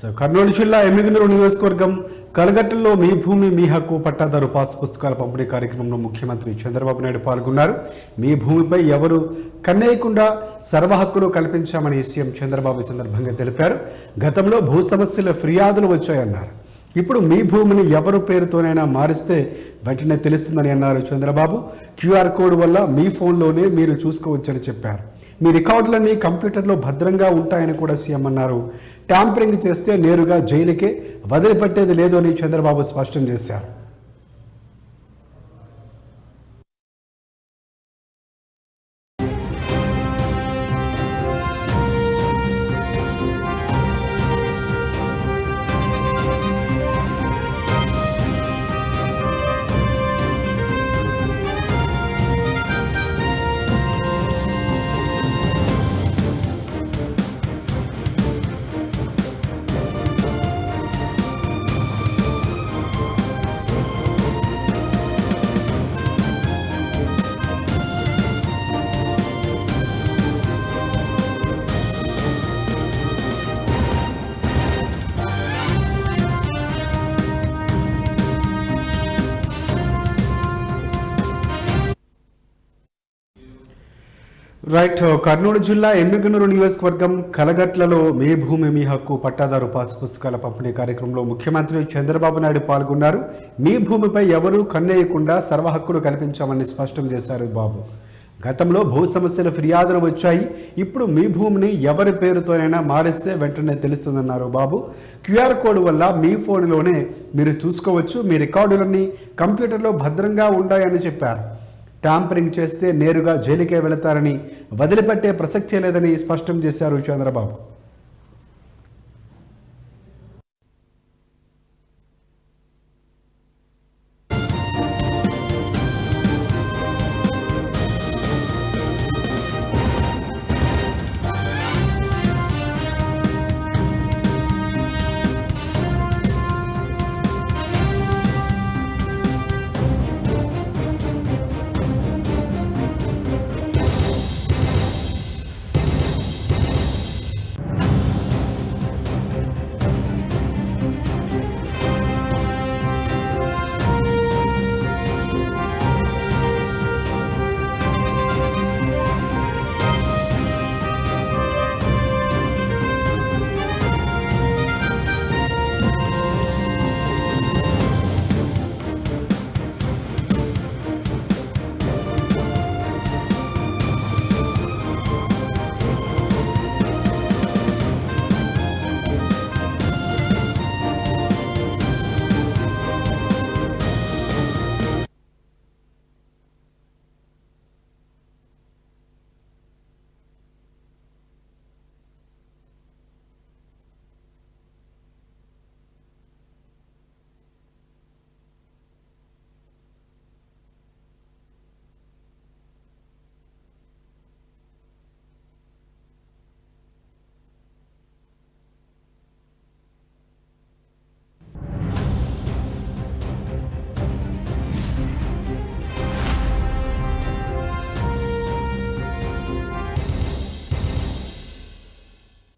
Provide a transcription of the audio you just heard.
కర్నూలు జిల్లా ఎమ్మిగనూరు నియోజకవర్గం కలగట్టలో మీ భూమి మీ హక్కు పట్టాదారు పాస్ పుస్తకాల పంపిణీ కార్యక్రమంలో ముఖ్యమంత్రి చంద్రబాబు నాయుడు పాల్గొన్నారు. మీ భూమిపై ఎవరు కన్నేయకుండా సర్వ హక్కులు కల్పించామని సీఎం చంద్రబాబు ఈ సందర్భంగా తెలిపారు. గతంలో భూ సమస్యల ఫిర్యాదులు వచ్చాయన్నారు. ఇప్పుడు మీ భూమిని ఎవరు పేరుతోనైనా మారిస్తే వెంటనే తెలుస్తుందని అన్నారు చంద్రబాబు. క్యూఆర్ కోడ్ వల్ల మీ ఫోన్లోనే మీరు చూసుకోవచ్చని చెప్పారు. మీ రికార్డులన్నీ కంప్యూటర్లో భద్రంగా ఉంటాయని కూడా సీఎం అన్నారు. ట్యాంపరింగ్ చేస్తే నేరుగా జైలుకే, వదిలిపెట్టేది లేదు అని చంద్రబాబు స్పష్టం చేశారు. రైట్. కర్నూలు జిల్లా ఎమ్మిగనూరు నియోజకవర్గం కలగట్లలో మీ భూమి మీ హక్కు పట్టాదారు పాస్ పుస్తకాల పంపిణీ కార్యక్రమంలో ముఖ్యమంత్రి చంద్రబాబు నాయుడు పాల్గొన్నారు. మీ భూమిపై ఎవరూ కన్నేయకుండా సర్వ హక్కులు కల్పించామని స్పష్టం చేశారు బాబు. గతంలో భూ సమస్యల ఫిర్యాదులు వచ్చాయి. ఇప్పుడు మీ భూమిని ఎవరి పేరుతోనైనా మారిస్తే వెంటనే తెలుస్తుందన్నారు బాబు. క్యూఆర్ కోడ్ వల్ల మీ ఫోన్లోనే మీరు చూసుకోవచ్చు. మీ రికార్డులన్నీ కంప్యూటర్లో భద్రంగా ఉంటాయని చెప్పారు. ట్యాంపరింగ్ చేస్తే నేరుగా జైలుకే వెళతారని, వదిలిపెట్టే ప్రసక్తే లేదని స్పష్టం చేశారు చంద్రబాబు.